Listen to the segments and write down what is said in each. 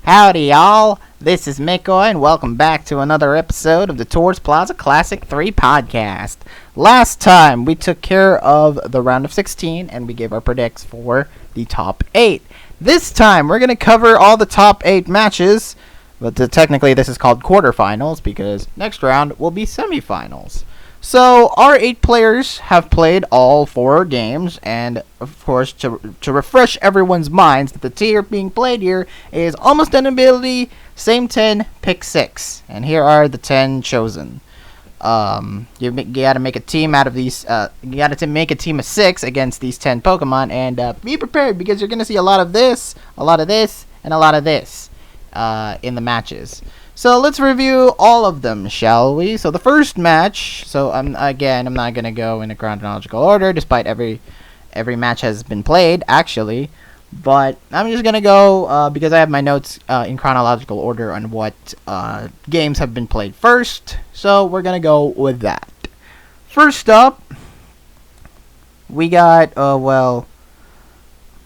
Howdy, y'all. This is Mikoy, and welcome back to another episode of the Towards Plaza Classic 3 podcast. Last time, we took care of the round of 16, and we gave our predicts for the top 8. This time, we're going to cover all the top 8 matches, but technically this is called quarterfinals, because next round will be semifinals. So, our 8 players have played all 4 games, and of course, to refresh everyone's minds, that the tier being played here is almost an ability, same 10, pick 6. And here are the 10 chosen. You gotta make a team out of these, you gotta make a team of 6 against these 10 Pokemon, and be prepared, because you're gonna see a lot of this, and a lot of this, in the matches. So let's review all of them, shall we? So the first match. So I'm not gonna go in a chronological order, despite every match has been played actually. But I'm just gonna go because I have my notes in chronological order on what games have been played first. So we're gonna go with that. First up, we got well,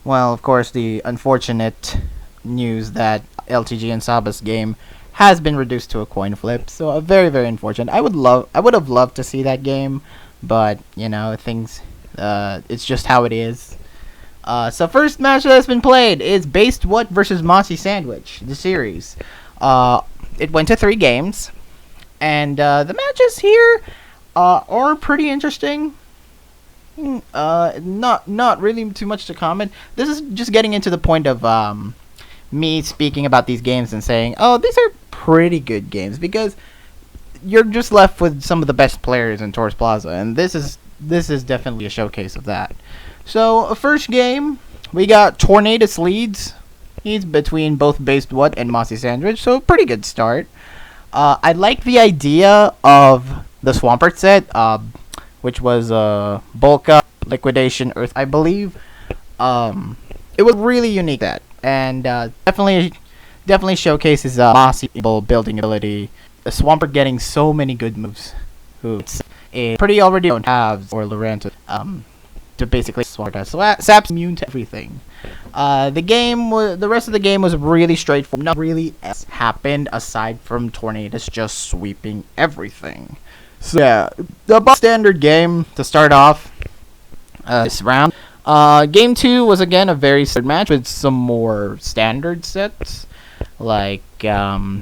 of course, the unfortunate news that LTG and Saba's game has been reduced to a coin flip, so very, very unfortunate. I would have loved to see that game, but you know, it's just how it is. So first match that's been played is Based What versus Mossy Sandwich, the series. It went to 3 games, and the matches here are pretty interesting. Not really too much to comment. This is just getting into the point of me speaking about these games and saying, oh, these are pretty good games, because you're just left with some of the best players in Tours Plaza, and this is definitely a showcase of that. So, first game, we got Tornadus leads. He's between both Based What and Mossy Sandwich, so pretty good start. I like the idea of the Swampert set, which was Bulk Up, Liquidation, Earth, I believe. It was really unique, that. And definitely showcases Mossy building ability. The Swampert getting so many good moves. It's pretty already don't have or Lorenta to basically Swampert. So Sap's immune to everything. The rest of the game was really straightforward. Not really else happened aside from Tornadus just sweeping everything. So yeah, the standard game to start off this round. Game 2 was again a very standard match with some more standard sets. Like, there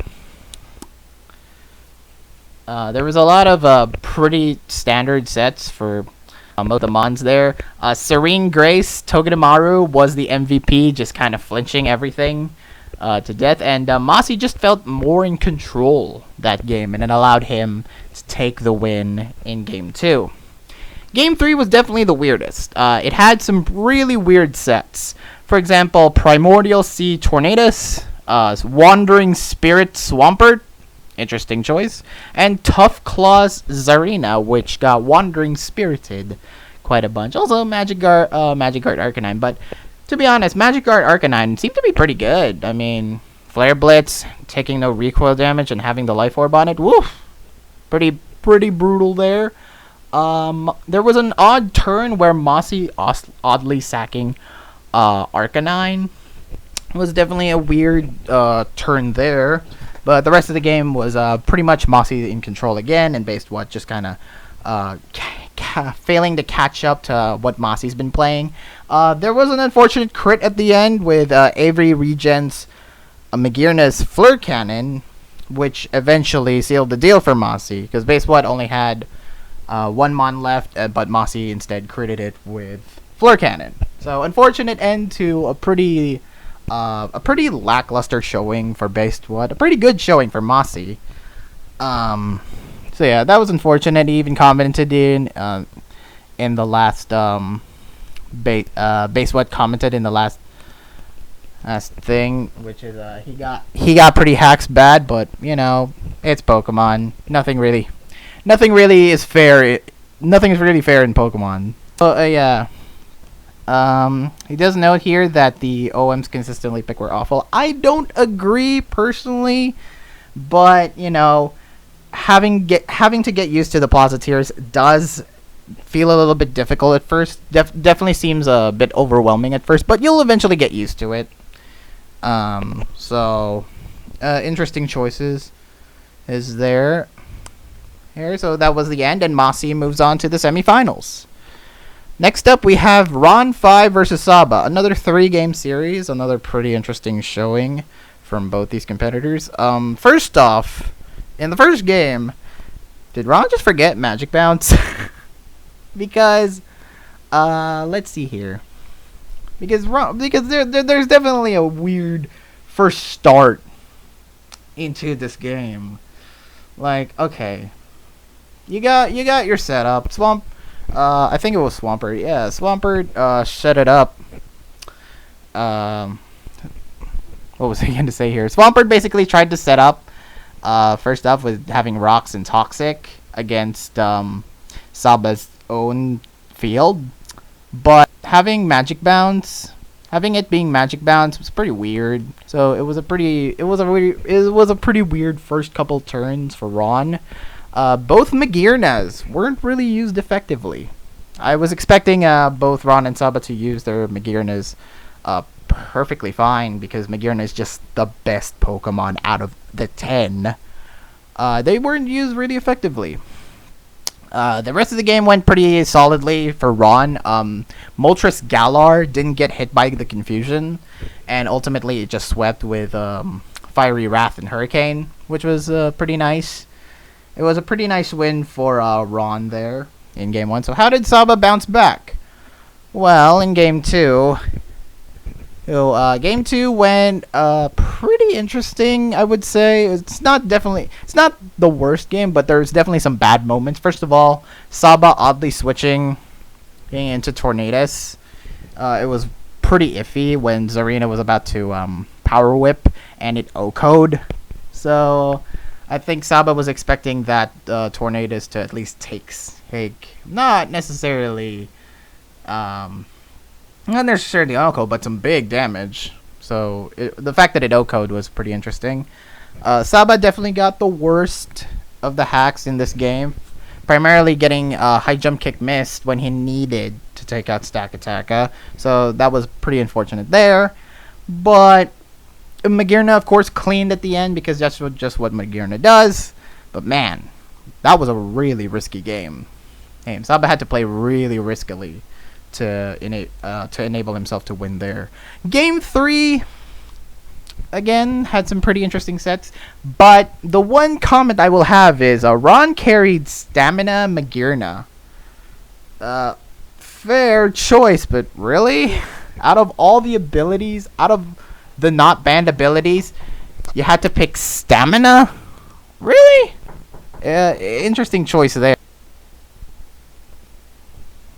was a lot of pretty standard sets for both the Mons there. Serene Grace, Togedemaru was the MVP, just kind of flinching everything to death. And Mossy just felt more in control that game, and it allowed him to take the win in Game 2. Game 3 was definitely the weirdest. It had some really weird sets. For example, Primordial Sea Tornadus, Wandering Spirit Swampert, interesting choice, and Tough Claws Zarina, which got Wandering Spirited quite a bunch. Also, Magic Guard Arcanine, but to be honest, Magic Guard Arcanine seemed to be pretty good. I mean, Flare Blitz, taking no recoil damage and having the Life Orb on it, woof, pretty brutal there. There was an odd turn where Mossy oddly sacking Arcanine. It was definitely a weird turn there, but the rest of the game was pretty much Mossy in control again, and Based What just kind of failing to catch up to what Mossy's been playing. There was an unfortunate crit at the end with Avery Regent's Magirna's Fleur Cannon, which eventually sealed the deal for Mossy, because Based What only had 1 Mon left, but Mossy instead critted it with Fleur Cannon. So unfortunate end to a pretty lackluster showing for Based What. A pretty good showing for Mossy. So yeah, that was unfortunate. He even commented in the last Based What commented in the last thing, which is he got pretty hacks bad, but you know, it's Pokemon. Nothing really is fair. Nothing is really fair in Pokemon. So yeah. He does note here that the OMs consistently picked were awful. I don't agree personally, but you know, having to get used to the Plaza tiers does feel a little bit difficult at first. Definitely seems a bit overwhelming at first, but you'll eventually get used to it. Interesting choices is there here. So that was the end, and Mossy moves on to the semifinals. Next up, we have Ron 5 versus Saba, another 3-game series, another pretty interesting showing from both these competitors. First off, in the first game, did Ron just forget Magic Bounce? Because, let's see here. Because there's definitely a weird first start into this game. Like, okay, you got your setup. Swamp, I think it was Swampert. Yeah, Swampert set it up. What was I going to say here? Swampert basically tried to set up. First off, with having Rocks and Toxic against Saba's own field, but having it being Magic Bounce was pretty weird. So it was a pretty weird first couple turns for Ron. Both Magirnas weren't really used effectively. I was expecting both Ron and Saba to use their Magirnas perfectly fine, because Magirna is just the best Pokemon out of the 10. They weren't used really effectively. The rest of the game went pretty solidly for Ron. Moltres Galar didn't get hit by the confusion, and ultimately it just swept with Fiery Wrath and Hurricane, which was pretty nice. It was a pretty nice win for Ron there in Game 1. So how did Saba bounce back? Well, in Game 2... Game 2 went pretty interesting, I would say. It's not the worst game, but there's definitely some bad moments. First of all, Saba oddly switching into Tornadus. It was pretty iffy when Zarina was about to Power Whip and it O-code. So I think Saba was expecting that Tornadus to at least take not necessarily not necessarily O-code, but some big damage. So the fact that it O-code was pretty interesting. Saba definitely got the worst of the hacks in this game. Primarily getting high jump kick missed when he needed to take out Stack Attacka. So that was pretty unfortunate there. But Magirna, of course, cleaned at the end, because that's just what Magirna does. But man, that was a really risky game. Saba had to play really riskily to enable himself to win there. Game 3, again, had some pretty interesting sets, but the one comment I will have is Ron carried Stamina Magirna. Fair choice, but really? Out of all the abilities, out of the not banned abilities, you had to pick Stamina? Really? Interesting choice there.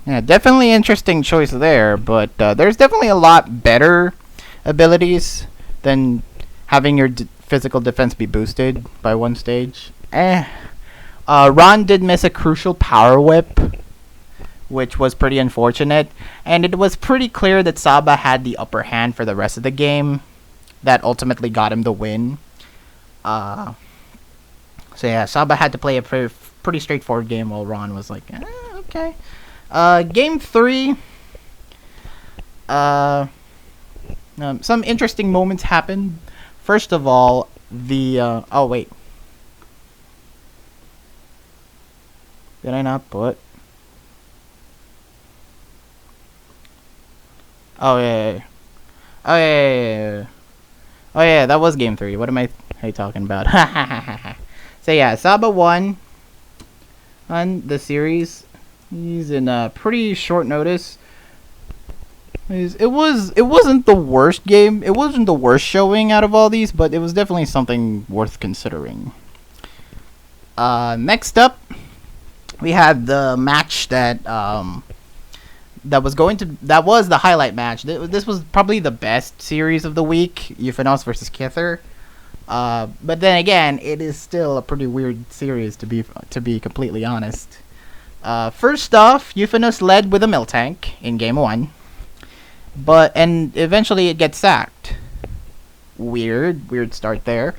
Yeah, definitely interesting choice there, but there's definitely a lot better abilities than having your physical defense be boosted by one stage. Ron did miss a crucial Power Whip, which was pretty unfortunate, and it was pretty clear that Saba had the upper hand for the rest of the game. That ultimately got him the win. So yeah, Saba had to play a pretty straightforward game, while Ron was like, okay. Game 3, some interesting moments happened. First of all, oh wait. Did I not put? Oh yeah. Oh yeah. Oh yeah, that was Game 3. What am I talking about? So yeah, Saba won on the series. He's in pretty short notice. It wasn't the worst game. It wasn't the worst showing out of all these, but it was definitely something worth considering. Next up, we had the match that was the highlight match. This was probably the best series of the week, Euphonist versus Kither. But then again, it is still a pretty weird series to be completely honest. First off, Euphonist led with a Miltank in Game 1, and eventually it gets sacked. Weird start there.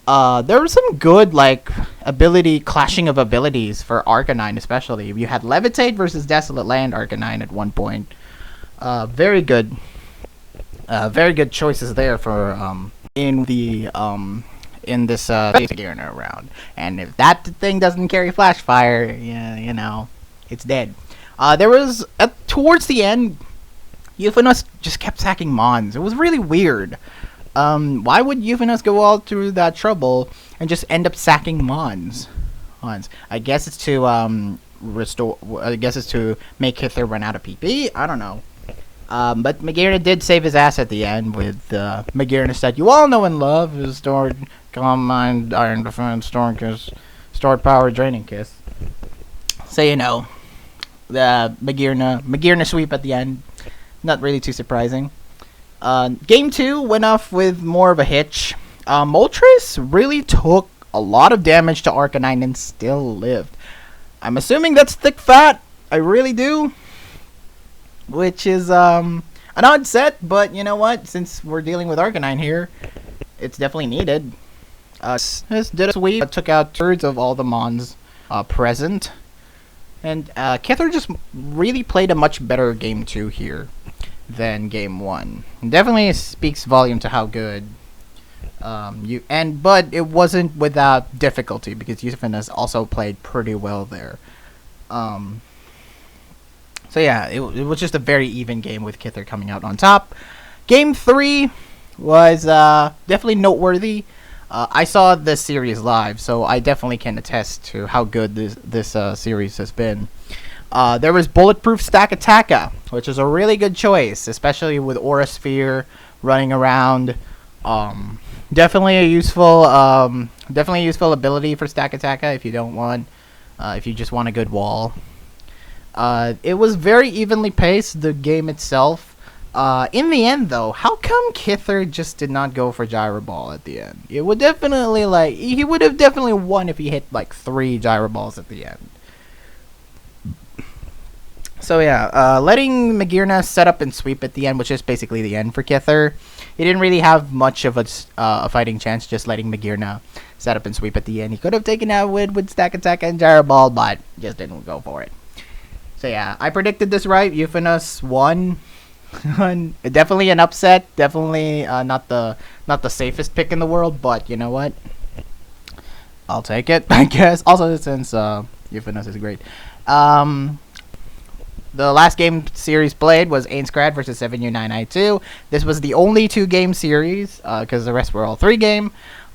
There was some good clashing of abilities for Arcanine, especially. You had Levitate versus Desolate Land Arcanine at one point. Very good Very good choices there for in this Magirna round. And if that thing doesn't carry Flash Fire, yeah, it's dead. There was towards the end, Euphonist just kept sacking Mons. It was really weird. Why would Euphonist go all through that trouble and just end up sacking Mons? I guess it's to restore. I guess it's to make Hither run out of PP. I don't know. But Magirna did save his ass at the end with Magirna said, "You all know and love is stored calm mind, iron defense, storm kiss, stored power, draining kiss." So the Magirna sweep at the end. Not really too surprising. Game 2 went off with more of a hitch. Moltres really took a lot of damage to Arcanine and still lived. I'm assuming that's thick fat. I really do. Which is an odd set, but you know what? Since we're dealing with Arcanine here, it's definitely needed. This did a sweep, took out thirds of all the Mons present. And Kither just really played a much better game 2 here than game 1. It definitely speaks volume to how good but it wasn't without difficulty because Euphonist also played pretty well there. So yeah, it was just a very even game with Kither coming out on top. Game 3 was definitely noteworthy. I saw this series live, so I definitely can attest to how good this series has been. There was Bulletproof Stakataka, which is a really good choice, especially with Aura Sphere running around. Definitely a useful ability for Stakataka if you just want a good wall. It was very evenly paced, the game itself. In the end, though, how come Kither just did not go for Gyro Ball at the end? It would definitely, he would have definitely won if he hit, 3 Gyro Balls at the end. So, yeah, letting Magirna set up and sweep at the end, which is basically the end for Kither. He didn't really have much of a fighting chance, just letting Magirna set up and sweep at the end. He could have taken out with Stakataka and Gyro Ball, but just didn't go for it. So yeah, I predicted this right. Euphonist won. Definitely an upset. Definitely not the safest pick in the world, but you know what? I'll take it, I guess. Also, since Euphonist is great. The last game series played was Ainscrad versus 7U9I2. This was the only 2-game series because the rest were all 3-game,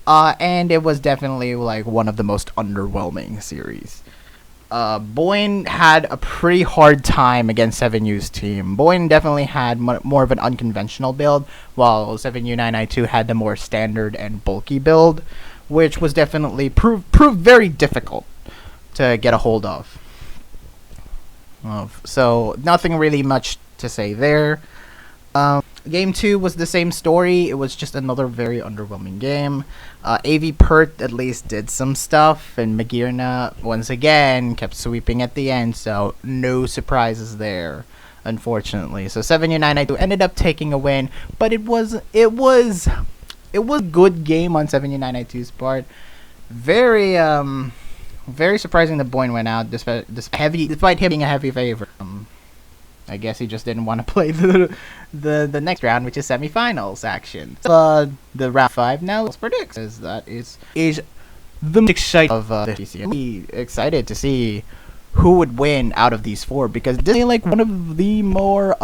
and it was definitely one of the most underwhelming series. Boyne had a pretty hard time against 7U's team. Boyne definitely had more of an unconventional build, while 7U9I2 had the more standard and bulky build, which was definitely proved very difficult to get a hold of. So nothing really much to say there. Game 2 was the same story. It was just another very underwhelming game. AV Pert at least did some stuff, and Magirna once again kept sweeping at the end, so no surprises there, unfortunately. So 7U9I2 ended up taking a win, but it was a good game on 7U9I2's part. Very surprising that Boyne went out despite him being a heavy favorite. I guess he just didn't want to play the next round, which is semifinals action. So, the round 5 now, let's predict. That is the most exciting of the TC. I'm excited to see who would win out of these 4, because this is one of the more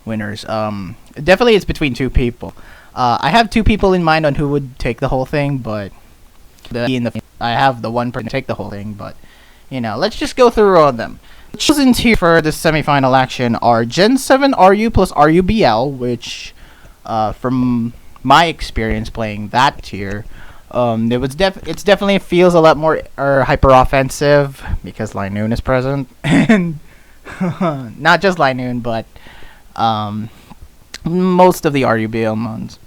winners. Definitely it's between 2 people. I have 2 people in mind on who would take the whole thing, but I have the one person take the whole thing, but let's just go through all of them. Chosen tier for this semifinal action are Gen 7 RU plus RUBL, which, from my experience playing that tier, it definitely feels a lot more hyper offensive because Linoon is present, and not just Linoon, but most of the RUBL mons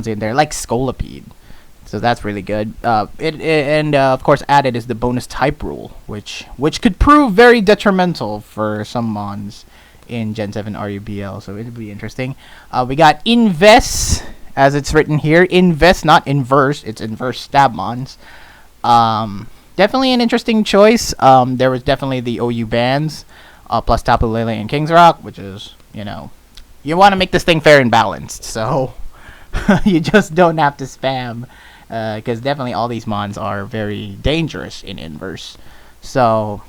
in there, like Scolipede. So that's really good. Of course, added is the bonus type rule, which could prove very detrimental for some mons in Gen 7 RUBL. So it'll be interesting. We got Invest, as it's written here. Invest, not inverse. It's inverse stab mons. Definitely an interesting choice. There was definitely the OU bans, plus Tapu Lele and King's Rock, which is you want to make this thing fair and balanced. So you just don't have to spam, because definitely all these mons are very dangerous in inverse. So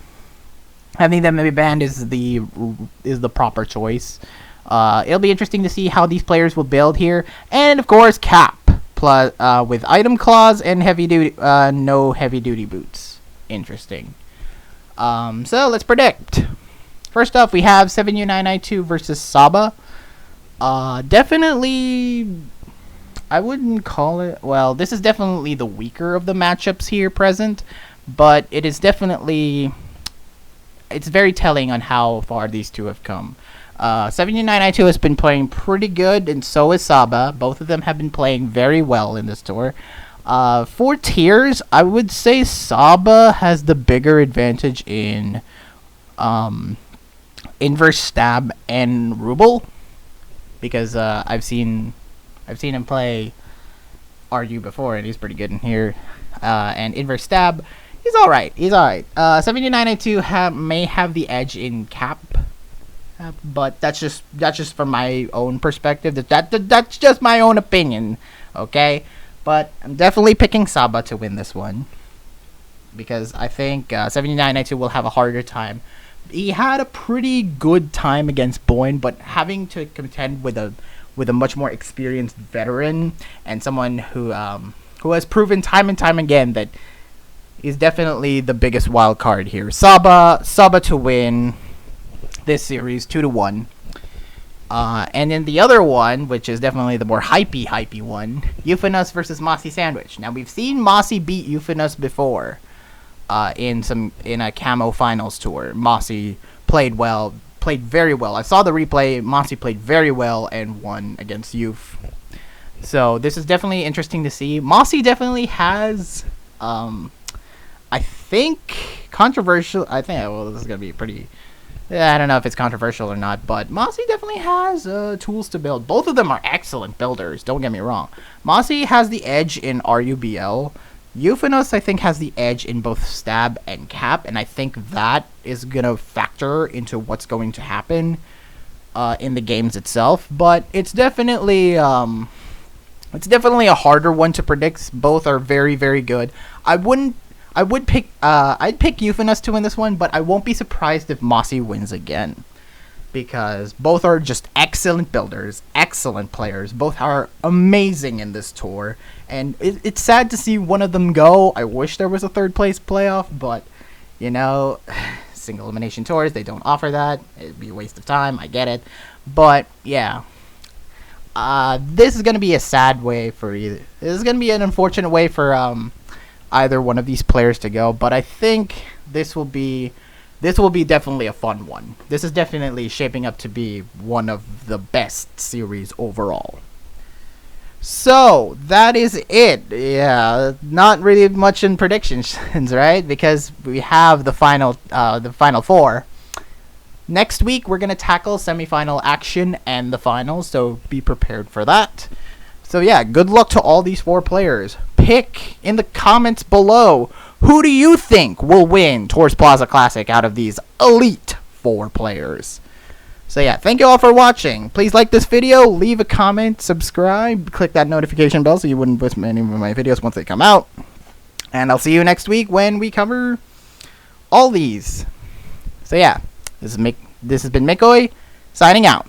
having them be banned is the proper choice. It'll be interesting to see how these players will build here, and of course cap plus with item clause and heavy duty, no heavy duty boots. Interesting. So let's predict. First up, we have 7U992 versus Saba. Definitely, I wouldn't call it. Well, this is definitely the weaker of the matchups here present, but it is definitely. It's very telling on how far these two have come. 7U992 has been playing pretty good, and so is Saba. Both of them have been playing very well in this tour. For tiers, I would say Saba has the bigger advantage in inverse stab and ruble, because I've seen him play RU before, and he's pretty good in here. And inverse stab, he's all right. 7U992 may have the edge in cap, but that's just from my own perspective. That's just my own opinion, okay? But I'm definitely picking Saba to win this one, because I think 7U992 will have a harder time. He had a pretty good time against Boyne, but having to contend with a much more experienced veteran and someone who has proven time and time again that he's definitely the biggest wild card here. Saba to win this series 2-1. And then the other one, which is definitely the more hypey one, Euphonist versus Mossy Sandwich. Now, we've seen Mossy beat Euphonist before in a camo finals tour. Mossy played very well. I saw the replay. Mossy played very well and won against Euth. So this is definitely interesting to see. Mossy definitely has, I think, controversial. This is gonna be pretty. I don't know if it's controversial or not, but Mossy definitely has tools to build. Both of them are excellent builders, don't get me wrong. Mossy has the edge in RUBL. Euphonist, I think, has the edge in both stab and cap, and I think that is going to factor into what's going to happen in the games itself. But it's definitely a harder one to predict. Both are very, very good. I'd pick Euphonist to win this one, but I won't be surprised if Mossy wins again, because both are just excellent builders, excellent players. Both are amazing in this tour, and it's sad to see one of them go. I wish there was a third place playoff, but single elimination tours, they don't offer that. It'd be a waste of time. I get it, but yeah. This is gonna be a sad way for either. This is gonna be an unfortunate way for either one of these players to go, but I think this will be definitely a fun one. This is definitely shaping up to be one of the best series overall. So that is it. Yeah, not really much in predictions, right? Because we have the final four. Next week we're gonna tackle semifinal action and the finals, so be prepared for that. So yeah, good luck to all these four players. Pick in the comments below, who do you think will win Tours Plaza Classic out of these elite four players? So yeah, thank you all for watching. Please like this video, leave a comment, subscribe, click that notification bell so you wouldn't miss any of my videos once they come out. And I'll see you next week when we cover all these. So yeah, this has been Mikoy signing out.